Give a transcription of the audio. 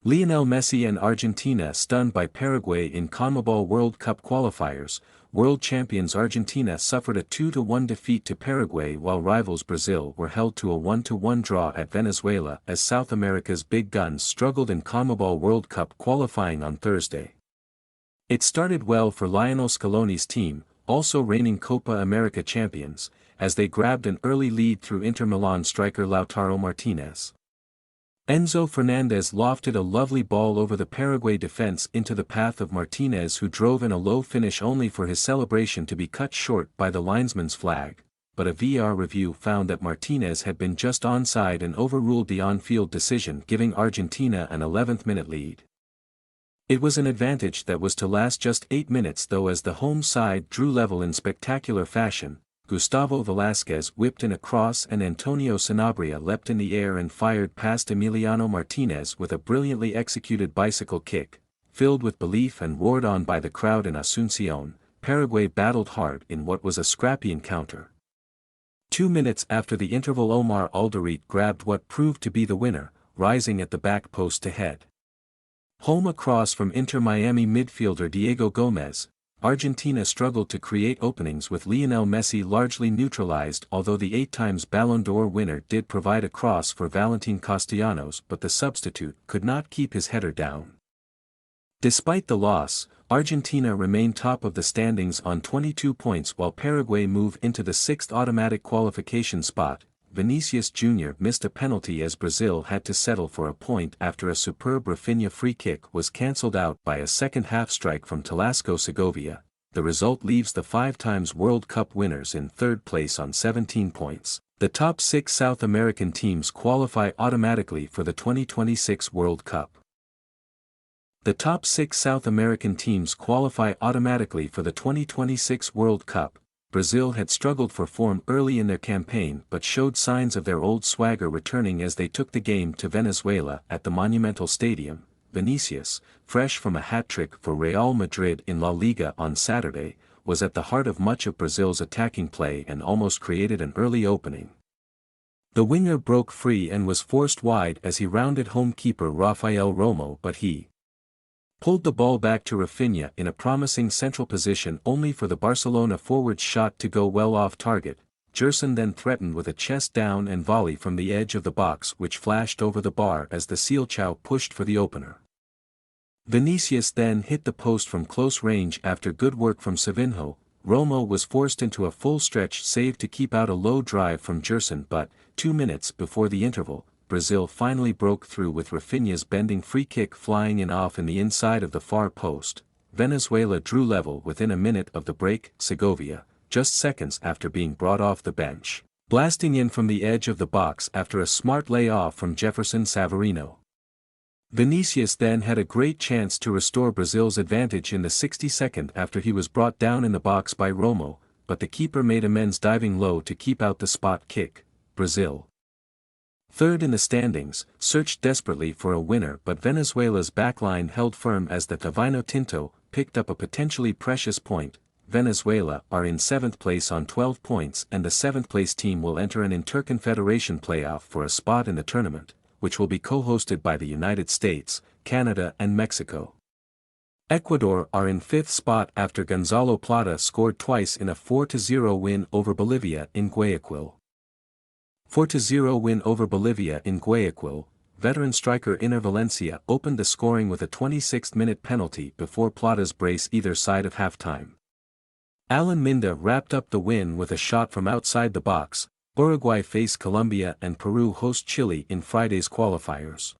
Lionel Messi and Argentina stunned by Paraguay in CONMEBOL World Cup qualifiers. World champions Argentina suffered a 2-1 defeat to Paraguay while rivals Brazil were held to a 1-1 draw at Venezuela as South America's big guns struggled in CONMEBOL World Cup qualifying on Thursday. It started well for Lionel Scaloni's team, also reigning Copa America champions, as they grabbed an early lead through Inter Milan striker Lautaro Martinez. Enzo Fernandez lofted a lovely ball over the Paraguay defense into the path of Martinez, who drove in a low finish only for his celebration to be cut short by the linesman's flag, but a VAR review found that Martinez had been just onside and overruled the on-field decision, giving Argentina an 11th-minute lead. It was an advantage that was to last just 8 minutes though, as the home side drew level in spectacular fashion. Gustavo Velasquez whipped in a cross and Antonio Sanabria leapt in the air and fired past Emiliano Martinez with a brilliantly executed bicycle kick. Filled with belief and roared on by the crowd in Asunción, Paraguay battled hard in what was a scrappy encounter. 2 minutes after the interval, Omar Alderete grabbed what proved to be the winner, rising at the back post to head home a cross from Inter Miami midfielder Diego Gomez. Argentina struggled to create openings with Lionel Messi largely neutralized, although the 8-times Ballon d'Or winner did provide a cross for Valentin Castellanos, but the substitute could not keep his header down. Despite the loss, Argentina remained top of the standings on 22 points while Paraguay moved into the 6th automatic qualification spot. Vinicius Jr. missed a penalty as Brazil had to settle for a point after a superb Rafinha free kick was cancelled out by a second-half strike from Talasco Segovia. The result leaves the 5-times World Cup winners in 3rd place on 17 points. The top 6 South American teams qualify automatically for the 2026 World Cup. The top 6 South American teams qualify automatically for the 2026 World Cup. Brazil had struggled for form early in their campaign but showed signs of their old swagger returning as they took the game to Venezuela at the Monumental Stadium. Vinicius, fresh from a hat-trick for Real Madrid in La Liga on Saturday, was at the heart of much of Brazil's attacking play and almost created an early opening. The winger broke free and was forced wide as he rounded home keeper Rafael Romo, but he pulled the ball back to Rafinha in a promising central position only for the Barcelona forward's shot to go well off target. Gerson then threatened with a chest down and volley from the edge of the box which flashed over the bar as the Seleção pushed for the opener. Vinicius then hit the post from close range after good work from Savinho. Romo was forced into a full stretch save to keep out a low drive from Gerson, but 2 minutes before the interval, Brazil finally broke through with Rafinha's bending free kick flying in off in the inside of the far post. Venezuela drew level within a minute of the break. Segovia, just seconds after being brought off the bench, blasting in from the edge of the box after a smart lay-off from Jefferson Savarino. Vinicius then had a great chance to restore Brazil's advantage in the 62nd after he was brought down in the box by Romo, but the keeper made amends diving low to keep out the spot kick. Brazil, 3rd in the standings, searched desperately for a winner, but Venezuela's backline held firm as the Vino Tinto picked up a potentially precious point. Venezuela are in 7th place on 12 points and the 7th place team will enter an interconfederation playoff for a spot in the tournament, which will be co-hosted by the United States, Canada and Mexico. Ecuador are in 5th spot after Gonzalo Plata scored twice in a 4-0 win over Bolivia in Guayaquil. 4-0 win over Bolivia in Guayaquil. Veteran striker Iner Valencia opened the scoring with a 26th-minute penalty before Plata's brace either side of halftime. Alan Minda wrapped up the win with a shot from outside the box. Uruguay face Colombia and Peru host Chile in Friday's qualifiers.